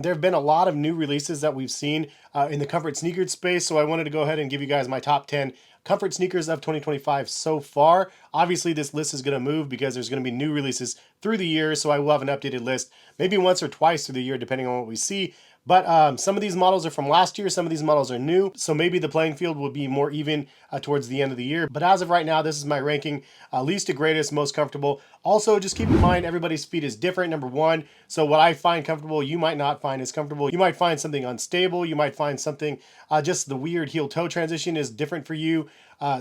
There have been a lot of new releases that we've seen in the comfort sneaker space, so I wanted to go ahead and give you guys my top 10 comfort sneakers of 2025 so far. Obviously, this list is going to move because there's going to be new releases through the year, so I will have an updated list maybe once or twice through the year, depending on what we see. But some of these models are from last year, some of these models are new, so maybe the playing field will be more even towards the end of the year. But as of right now, this is my ranking, least to greatest, most comfortable. Also, just keep in mind, everybody's feet is different, number one. So what I find comfortable, you might not find as comfortable. You might find something unstable. You might find something, just the weird heel-toe transition is different for you.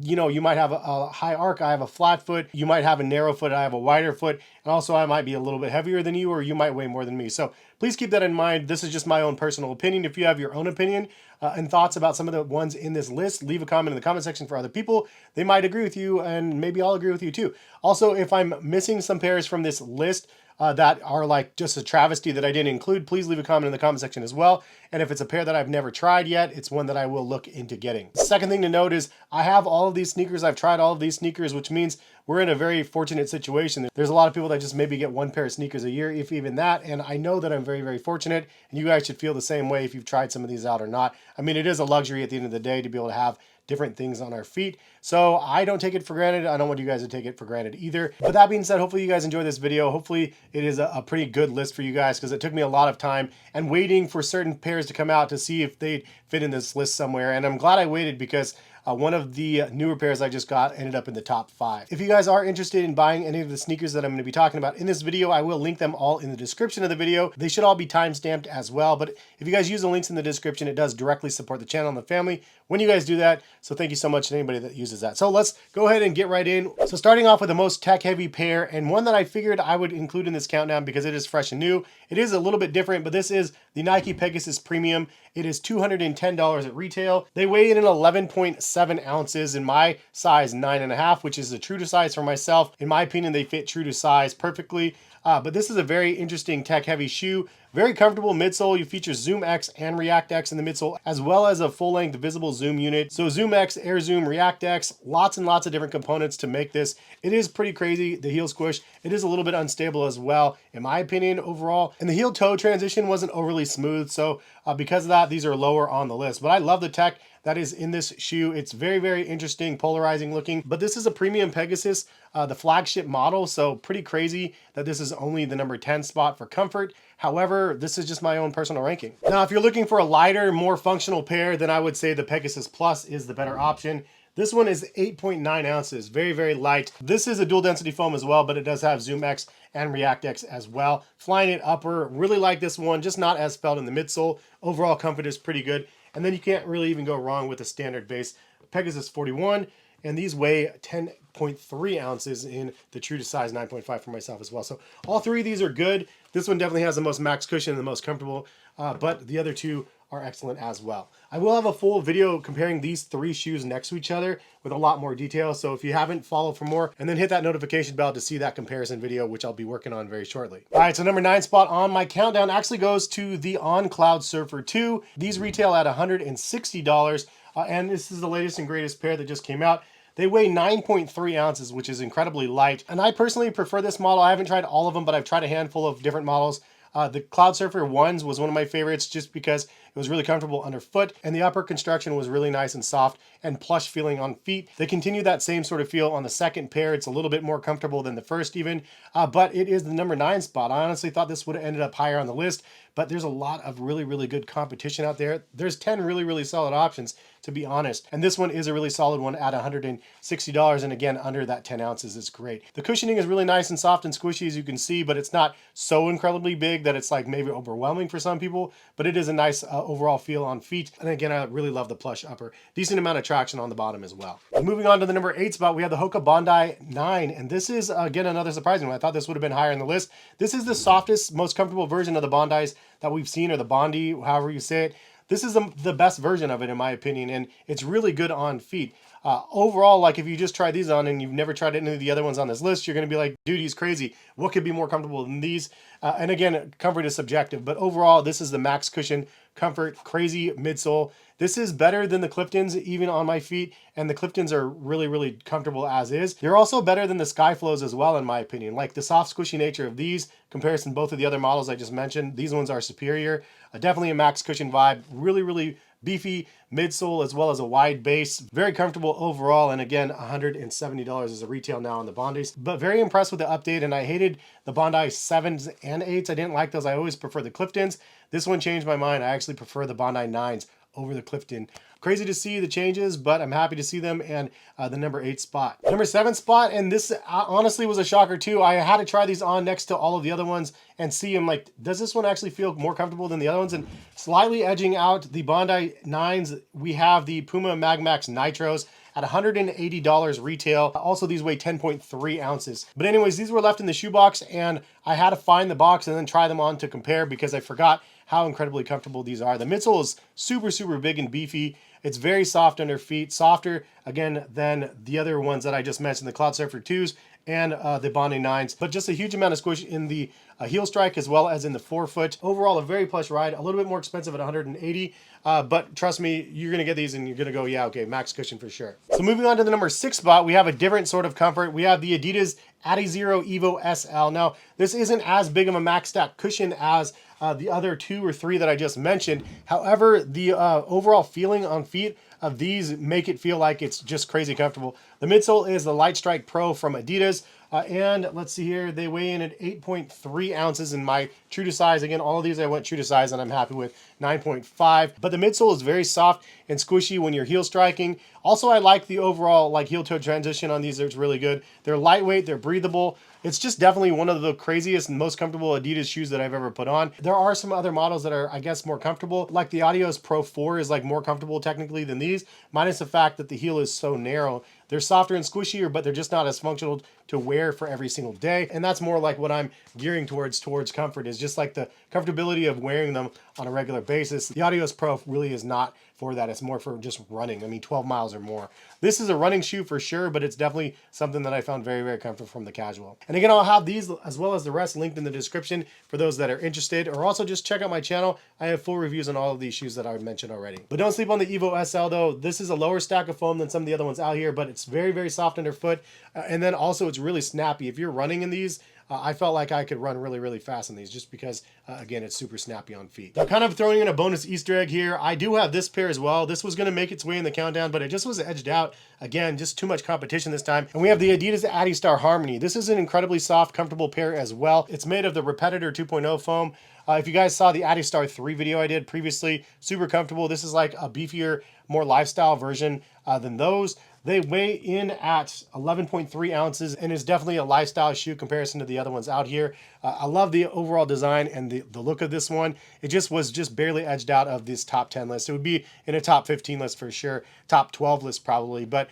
You know, you might have a high arc, I have a flat foot. You might have a narrow foot, I have a wider foot. And also I might be a little bit heavier than you, or you might weigh more than me. So please keep that in mind. This is just my own personal opinion. If you have your own opinion and thoughts about some of the ones in this list, leave a comment in the comment section for other people. They might agree with you, and maybe I'll agree with you too. Also, if I'm missing some pairs from this list that are like just a travesty that I didn't include, please leave a comment in the comment section as well. And if it's a pair that I've never tried yet, it's one that I will look into getting. Second thing to note is I have all of these sneakers. I've tried all of these sneakers, which means we're in a very fortunate situation. There's a lot of people that just maybe get one pair of sneakers a year, if even that. And I know that I'm very, very fortunate. And you guys should feel the same way if you've tried some of these out or not. I mean, it is a luxury at the end of the day to be able to have different things on our feet. So I don't take it for granted. I don't want you guys to take it for granted either. But that being said, hopefully you guys enjoy this video. Hopefully it is a pretty good list for you guys, because it took me a lot of time and waiting for certain pairs to come out to see if they'd fit in this list somewhere. And I'm glad I waited, because one of the newer pairs I just got ended up in the top 5. If you guys are interested in buying any of the sneakers that I'm going to be talking about in this video, I will link them all in the description of the video. They should all be timestamped as well, but if you guys use the links in the description, it does directly support the channel and the family when you guys do that. So thank you so much to anybody that uses that. So let's go ahead and get right in. So starting off with the most tech heavy pair, and one that I figured I would include in this countdown because it is fresh and new. It is a little bit different, but this is the Nike Pegasus Premium. It is $210 at retail. They weigh in at 11.7 ounces in my size 9.5, which is a true to size for myself. In my opinion, they fit true to size perfectly. But this is a very interesting tech heavy shoe. Very comfortable midsole. You feature Zoom X and React X in the midsole, as well as a full-length visible zoom unit. So Zoom X, Air Zoom, React X, lots and lots of different components to make this. It is pretty crazy, the heel squish. It is a little bit unstable as well, in my opinion, overall. And the heel-toe transition wasn't overly smooth, so because of that, these are lower on the list. But I love the tech that is in this shoe. It's very, very interesting, polarizing looking. But this is a premium Pegasus, the flagship model, so pretty crazy that this is only the number 10 spot for comfort. However, this is just my own personal ranking. Now, if you're looking for a lighter, more functional pair, then I would say the Pegasus Plus is the better option. This one is 8.9 ounces, very, very light. This is a dual density foam as well, but it does have Zoom X and React X as well. Flying it upper, really like this one, just not as felt in the midsole. Overall comfort is pretty good. And then you can't really even go wrong with the standard base Pegasus 41. And these weigh 10.3 ounces in the true to size 9.5 for myself as well. So all three of these are good. This one definitely has the most max cushion and the most comfortable, but the other two are excellent as well. I will have a full video comparing these three shoes next to each other with a lot more detail. So if you haven't, follow for more, and then hit that notification bell to see that comparison video, which I'll be working on very shortly. All right, so number 9 spot on my countdown actually goes to the On Cloud Surfer 2. These retail at $160, and this is the latest and greatest pair that just came out. They weigh 9.3 ounces, which is incredibly light. And I personally prefer this model. I haven't tried all of them, but I've tried a handful of different models. The Cloud Surfer 1s was one of my favorites just because it was really comfortable underfoot, and the upper construction was really nice and soft and plush feeling on feet. They continue that same sort of feel on the second pair. It's a little bit more comfortable than the first even, but it is the number 9 spot. I honestly thought this would have ended up higher on the list, but there's a lot of really, really good competition out there. There's 10 really, really solid options, to be honest. And this one is a really solid one at $160, and again, under that 10 ounces is great. The cushioning is really nice and soft and squishy, as you can see, but it's not so incredibly big that it's like maybe overwhelming for some people, but it is a nice overall feel on feet. And again, I really love the plush upper. Decent amount of traction on the bottom as well. And moving on to the number 8 spot, we have the Hoka Bondi 9, and this is, again, another surprising one. I thought this would have been higher on the list. This is the softest, most comfortable version of the Bondis that we've seen, or the Bondi, however you say it. This is the best version of it, in my opinion, and it's really good on feet. Overall, like if you just try these on and you've never tried any of the other ones on this list, you're going to be like, dude, he's crazy. What could be more comfortable than these? And again, comfort is subjective, but overall, this is the Max Cushion Comfort Crazy midsole. This is better than the Cliftons, even on my feet, and the Cliftons are really, really comfortable as is. They're also better than the Skyflows as well, in my opinion. Like the soft, squishy nature of these, comparison both of the other models I just mentioned, these ones are superior. Definitely a Max Cushion vibe. Really, really beefy midsole as well as a wide base. Very comfortable overall, and again, $170 is a retail now on the Bondis. But very impressed with the update, and I hated the Bondi 7s and 8s. I didn't like those. I always prefer the Cliftons. This one changed my mind. I actually prefer the Bondi 9s over the Clifton. Crazy to see the changes, but I'm happy to see them, and the number 8 spot. Number 7 spot, and this honestly was a shocker too. I had to try these on next to all of the other ones and see them like, does this one actually feel more comfortable than the other ones? And slightly edging out the Bondi 9s, we have the Puma Mag Max Nitros at $180 retail. Also, these weigh 10.3 ounces. But anyways, these were left in the shoebox, and I had to find the box and then try them on to compare because I forgot how incredibly comfortable these are. The midsole is super, super big and beefy. It's very soft under feet, softer, again, than the other ones that I just mentioned, the Cloud Surfer 2s and the Bondi 9s, but just a huge amount of squish in the heel strike as well as in the forefoot. Overall, a very plush ride, a little bit more expensive at $180, but trust me, you're gonna get these and you're gonna go, yeah, okay, Max Cushion for sure. So moving on to the number 6 spot, we have a different sort of comfort. We have the Adidas adizero Evo SL. Now, this isn't as big of a max stack cushion as the other 2 or 3 that I just mentioned. However, the overall feeling on feet of these make it feel like it's just crazy comfortable. The midsole is the Light Strike Pro from Adidas. And let's see here, they weigh in at 8.3 ounces in my true to size. Again, all of these I went true to size and I'm happy with 9.5. But the midsole is very soft and squishy when you're heel striking. Also, I like the overall like heel toe transition on these. It's really good. They're lightweight, they're breathable. It's just definitely one of the craziest and most comfortable Adidas shoes that I've ever put on. There are some other models that are, I guess, more comfortable. Like the Adios Pro 4 is like more comfortable technically than these, minus the fact that the heel is so narrow. They're softer and squishier, but they're just not as functional to wear for every single day. And that's more like what I'm gearing towards comfort, is just like the comfortability of wearing them on a regular basis. The Adios Pro really is not for that. It's more for just running. I mean, 12 miles or more. This is a running shoe for sure, but it's definitely something that I found very, very comfortable from the casual. And again, I'll have these as well as the rest linked in the description for those that are interested, or also just check out my channel. I have full reviews on all of these shoes that I mentioned already. But don't sleep on the Evo SL though. This is a lower stack of foam than some of the other ones out here, but it's very, very soft underfoot. And then also it's really snappy. If you're running in these, I felt like I could run really, really fast in these just because, again, it's super snappy on feet. I'm kind of throwing in a bonus Easter egg here. I do have this pair as well. This was going to make its way in the countdown, but it just was edged out. Again, just too much competition this time. And we have the Adidas adistar HRMY. This is an incredibly soft, comfortable pair as well. It's made of the Repetitor 2.0 foam. If you guys saw the Adistar 3 video I did previously, super comfortable. This is like a beefier, more lifestyle version than those. They weigh in at 11.3 ounces and is definitely a lifestyle shoe comparison to the other ones out here. I love the overall design and the look of this one. It just was just barely edged out of this top 10 list. It would be in a top 15 list for sure, top 12 list probably, but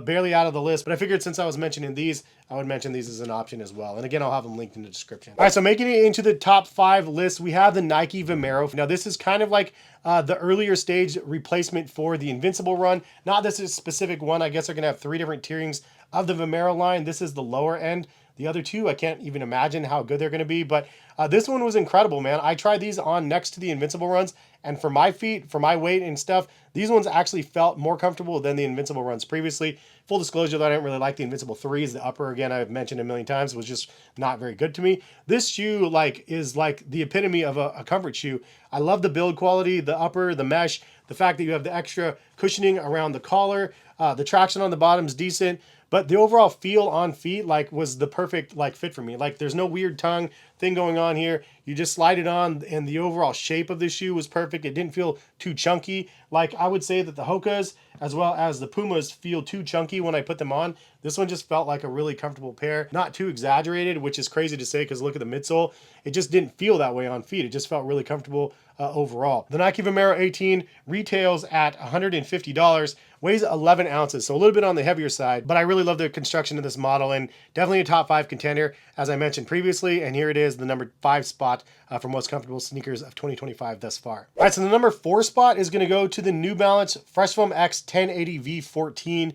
barely out of the list. But I figured since I was mentioning these, I would mention these as an option as well. And again, I'll have them linked in the description. All right, so making it into the top 5 list, we have the Nike Vomero. Now, this is kind of like the earlier stage replacement for the Invincible run. Not this is a specific one. I guess they're gonna have 3 different tierings of the Vomero line. This is the lower end. The other 2, I can't even imagine how good they're gonna be, but this one was incredible, man. I tried these on next to the Invincible runs, and for my feet, for my weight and stuff, these ones actually felt more comfortable than the Invincible runs previously. Full disclosure that I didn't really like the Invincible 3s. The upper, again, I've mentioned a million times, was just not very good to me. This shoe is like the epitome of a comfort shoe. I love the build quality, the upper, the mesh, the fact that you have the extra cushioning around the collar, the traction on the bottom is decent. But the overall feel on feet was the perfect fit for me. There's no weird tongue thing going on here. You just slide it on and the overall shape of the shoe was perfect. It didn't feel too chunky. I would say that the Hokas as well as the Pumas feel too chunky when I put them on. This one just felt like a really comfortable pair. Not too exaggerated, which is crazy to say because look at the midsole. It just didn't feel that way on feet. It just felt really comfortable overall. The Nike Vomero 18 retails at $150, weighs 11 ounces, so a little bit on the heavier side, but I really love the construction of this model and definitely a top 5 contender, as I mentioned previously, and here it is. is the number 5 spot for most comfortable sneakers of 2025 thus far. All right, so the number 4 spot is going to go to the New Balance Fresh Foam X 1080 V14.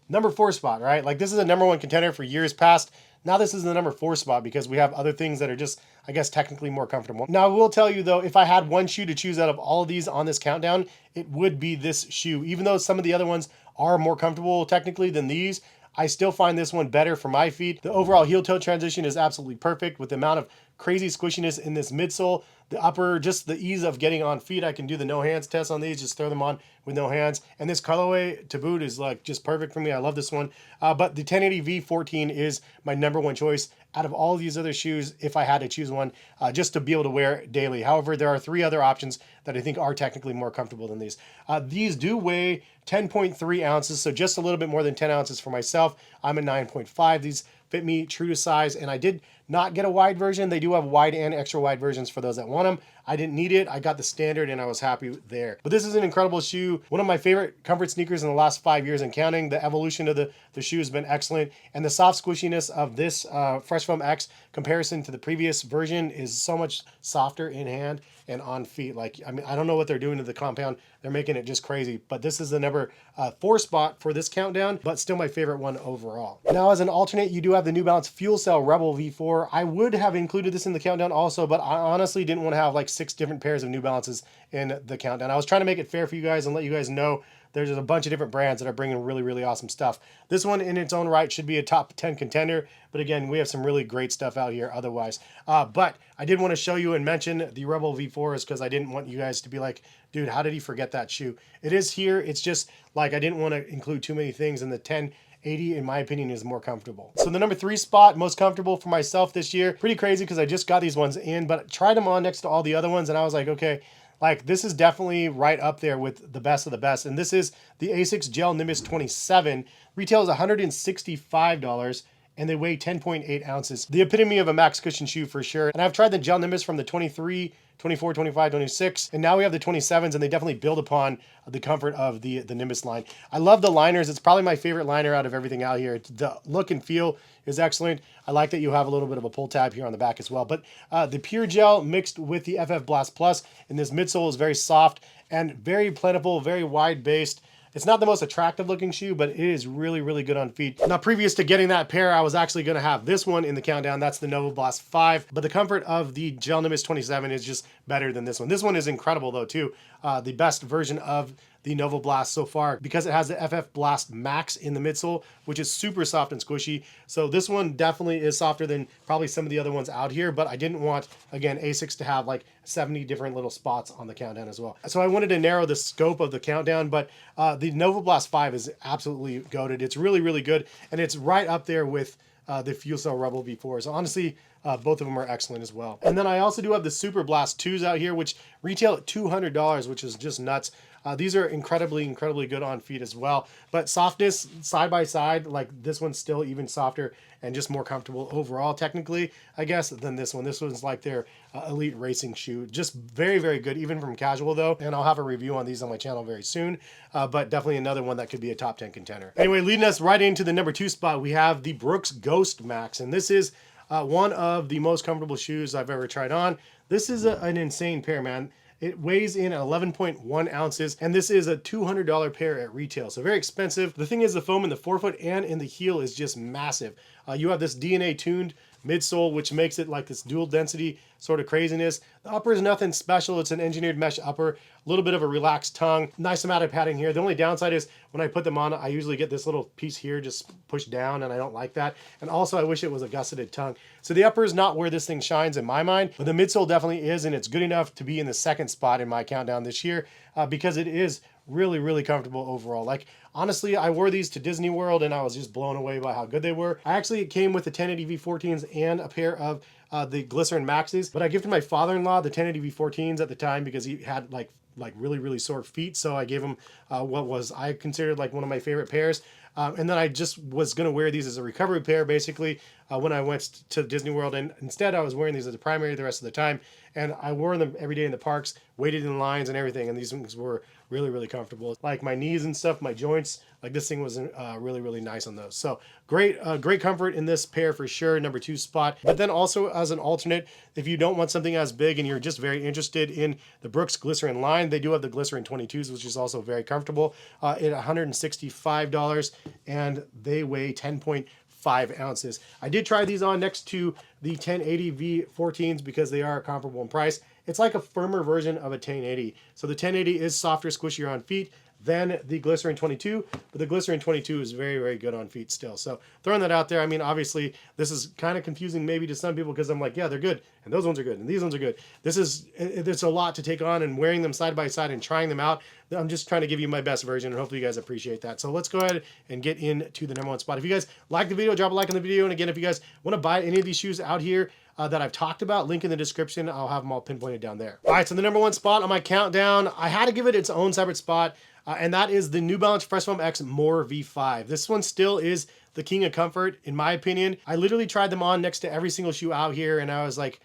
Number 4 spot, right? Like, this is a number 1 contender for years past. Now this is the number 4 spot because we have other things that are just, I guess, technically more comfortable. Now, I will tell you though, if I had one shoe to choose out of all of these on this countdown, it would be this shoe. Even though some of the other ones are more comfortable technically than these, I still find this one better for my feet. The overall heel toe transition is absolutely perfect with the amount of crazy squishiness in this midsole. The upper, just the ease of getting on feet. I can do the no hands test on these, just throw them on with no hands. And this colorway to boot is like just perfect for me. I love this one. But the 1080 V14 is my number 1 choice out of all of these other shoes if I had to choose one just to be able to wear daily. However, there are 3 other options that I think are technically more comfortable than these. These do weigh 10.3 ounces, so just a little bit more than 10 ounces for myself. I'm at 9.5. These fit me true to size, and I did not get a wide version. They do have wide and extra wide versions for those that want them. I didn't need it. I got the standard and I was happy there. But this is an incredible shoe. One of my favorite comfort sneakers in the last 5 years and counting. The evolution of the shoe has been excellent. And the soft squishiness of this Fresh Foam X comparison to the previous version is so much softer in hand and on feet. Like, I mean, I don't know what they're doing to the compound. They're making it just crazy. But this is the number 4 spot for this countdown, but still my favorite one overall. Now, as an alternate, you do have the New Balance Fuel Cell Rebel V4. I would have included this in the countdown also, but I honestly didn't want to have like 6 different pairs of New Balances in the countdown. I was trying to make it fair for you guys and let you guys know there's a bunch of different brands that are bringing really, really awesome stuff. This one in its own right should be a top 10 contender, but again, we have some really great stuff out here otherwise. But I did want to show you and mention the Rebel V4s because I didn't want you guys to be like, dude, how did he forget that shoe? It is here. It's just like I didn't want to include too many things, and the 1080, in my opinion, is more comfortable. So the number 3 spot, most comfortable for myself this year. Pretty crazy because I just got these ones in, but tried them on next to all the other ones, and I was like, okay, like this is definitely right up there with the best of the best. And this is the Asics Gel Nimbus 27. Retail is $165. And they weigh 10.8 ounces. The epitome of a max cushion shoe for sure. And I've tried the Gel Nimbus from the 23, 24, 25, 26, and now we have the 27s, and they definitely build upon the comfort of the Nimbus line. I love the liners. It's probably my favorite liner out of everything out here. The look and feel is excellent. I like that you have a little bit of a pull tab here on the back as well. But the pure gel mixed with the FF Blast Plus, and this midsole is very soft and very plentiful, very wide based. It's not the most attractive looking shoe, but it is really, really good on feet. Now, previous to getting that pair, I was actually going to have this one in the countdown. That's the NovaBlast 5, but the comfort of the Gel Nimbus 27 is just better than this one. This one is incredible though too. The best version of the NovaBlast so far because it has the FF Blast Max in the midsole, which is super soft and squishy. So this one definitely is softer than probably some of the other ones out here, but I didn't want, again, Asics to have like 70 different little spots on the countdown as well. So I wanted to narrow the scope of the countdown, but the NovaBlast 5 is absolutely goated. It's really, really good, and it's right up there with the Fuel Cell Rebel V4. So honestly, both of them are excellent as well. And then I also do have the Superblast 2s out here, which retail at $200, which is just nuts. These are incredibly, incredibly good on feet as well. But softness side by side, like this one's still even softer and just more comfortable overall, technically, I guess, than this one. This one's like their elite racing shoe. Just very, very good, even from casual though. And I'll have a review on these on my channel very soon. But definitely another one that could be a top 10 contender. Anyway, leading us right into the number 2 spot, we have the Brooks Ghost Max. And this is one of the most comfortable shoes I've ever tried on. This is an insane pair, man. It weighs in at 11.1 ounces, and this is a $200 pair at retail, so very expensive. The thing is, the foam in the forefoot and in the heel is just massive. You have this DNA-tuned midsole, which makes it like this dual density sort of craziness. The upper is nothing special. It's an engineered mesh upper, a little bit of a relaxed tongue, nice amount of padding here. The only downside is when I put them on, I usually get this little piece here just pushed down, and I don't like that. And also I wish it was a gusseted tongue. So the upper is not where this thing shines in my mind, but the midsole definitely is, and it's good enough to be in the 2nd spot in my countdown this year because it is really, really comfortable overall. Like, honestly, I wore these to Disney World and I was just blown away by how good they were. I actually came with the 1080 V14s and a pair of the Glycerine Maxes, but I gifted my father-in-law the 1080 V14s at the time because he had like really, really sore feet. So I gave him what was I considered like one of my favorite pairs. And then I just was going to wear these as a recovery pair basically when I went to Disney World, and instead I was wearing these as a primary the rest of the time, and I wore them every day in the parks, waited in lines and everything, and these things were really, really comfortable. Like my knees and stuff, my joints, like this thing was really, really nice on those. So great, great comfort in this pair for sure, number 2 spot. But then also as an alternate, if you don't want something as big and you're just very interested in the Brooks Glycerine line, they do have the Glycerine 22s, which is also very comfortable at $165, and they weigh 10.5 ounces. I did try these on next to the 1080 V14s because they are comparable in price. It's like a firmer version of a 1080. So the 1080 is softer, squishier on feet than the Glycerine 22, but the Glycerine 22 is very, very good on feet still. So throwing that out there, I mean, obviously this is kind of confusing maybe to some people because I'm like, yeah, they're good, and those ones are good, and these ones are good. There's a lot to take on, and wearing them side by side and trying them out, I'm just trying to give you my best version, and hopefully you guys appreciate that. So let's go ahead and get into the number 1 spot. If you guys like the video, drop a like on the video, and again, if you guys want to buy any of these shoes out here that I've talked about, link in the description. I'll have them all pinpointed down there. All right, so the number 1 spot on my countdown, I had to give it its own separate spot, and that is the New Balance Fresh Foam X More V5. This one still is the king of comfort, in my opinion. I literally tried them on next to every single shoe out here, and I was like,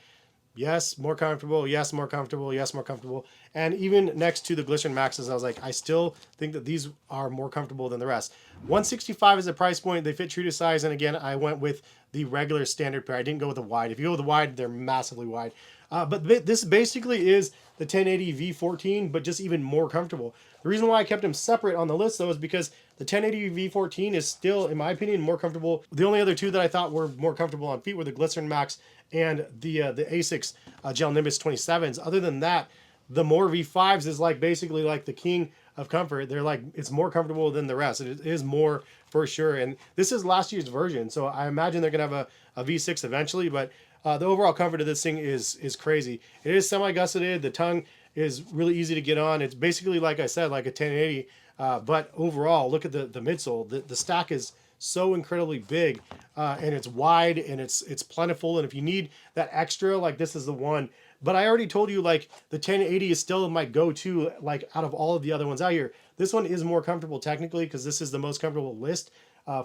yes, more comfortable, yes, more comfortable, yes, more comfortable. And even next to the Glycerin Maxes, I was like, I still think that these are more comfortable than the rest. $165 is the price point. They fit true to size, and again, I went with the regular standard pair. I didn't go with the wide. If you go with the wide, they're massively wide. But this basically is the 1080 V14, but just even more comfortable. The reason why I kept them separate on the list, though, is because the 1080 V14 is still, in my opinion, more comfortable. The only other two that I thought were more comfortable on feet were the Glycerin Max and the Asics Gel Nimbus 27s. Other than that, the More V5s is like basically like the king of comfort. They're like, it's more comfortable than the rest. It is more for sure. And this is last year's version, so I imagine they're gonna have a V6 eventually, but the overall comfort of this thing is crazy. It is semi-gusseted. The tongue is really easy to get on. It's basically, like I said, like a 1080, but overall, look at the midsole. The stack is so incredibly big, and it's wide, and it's plentiful, and if you need that extra, like, this is the one. But I already told you, like, the 1080 is still my go-to, like, out of all of the other ones out here. This one is more comfortable technically because this is the most comfortable list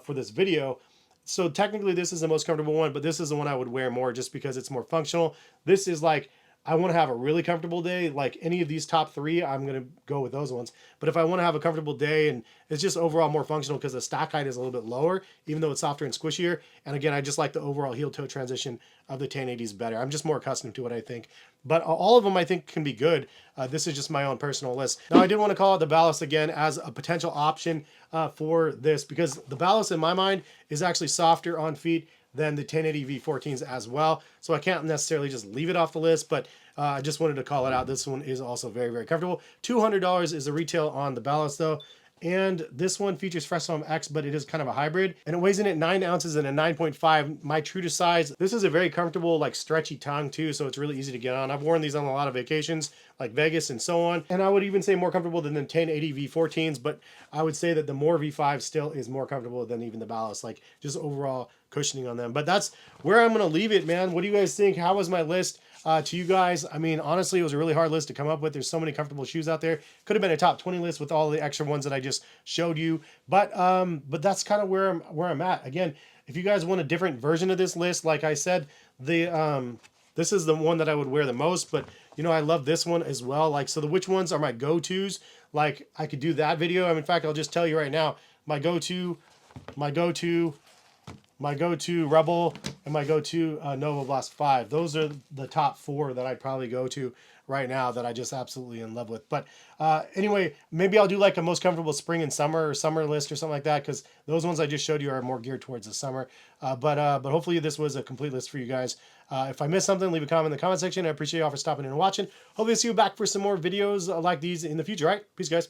for this video. So technically this is the most comfortable one, but this is the one I would wear more just because it's more functional. This is like, I want to have a really comfortable day. Like any of these top 3, I'm going to go with those ones. But if I want to have a comfortable day and it's just overall more functional because the stack height is a little bit lower, even though it's softer and squishier. And again, I just like the overall heel toe transition of the 1080s better. I'm just more accustomed to it, I think. But all of them I think can be good. This is just my own personal list. Now I did want to call out the Balos again as a potential option for this because the Balos in my mind is actually softer on feet than the 1080 V14s as well. So I can't necessarily just leave it off the list, but I just wanted to call it out. This one is also very, very comfortable. $200 is the retail on the Balos though. And this one features Fresh Foam X, but it is kind of a hybrid. And it weighs in at 9 ounces and a 9.5, my true to size. This is a very comfortable, like stretchy tongue too, so it's really easy to get on. I've worn these on a lot of vacations, like Vegas and so on. And I would even say more comfortable than the 1080 V14s, but I would say that the More V5 still is more comfortable than even the Balos, like just overall cushioning on them. But that's where I'm gonna leave it, man. What do you guys think? How was my list? To you guys, I mean, honestly, it was a really hard list to come up with. There's so many comfortable shoes out there. Could have been a top 20 list with all the extra ones that I just showed you. But that's kind of where I'm at. Again, if you guys want a different version of this list, like I said, this is the one that I would wear the most. But you know, I love this one as well. Like, so which ones are my go-tos? Like, I could do that video. I mean, in fact, I'll just tell you right now, my go-to Rebel, and my go-to NovaBlast 5. Those are the top 4 that I'd probably go to right now that I just absolutely in love with. But anyway, maybe I'll do like a most comfortable spring and summer or summer list or something like that, because those ones I just showed you are more geared towards the summer. But hopefully this was a complete list for you guys. If I missed something, leave a comment in the comment section. I appreciate y'all for stopping in and watching. Hopefully see you back for some more videos like these in the future. All right, peace, guys.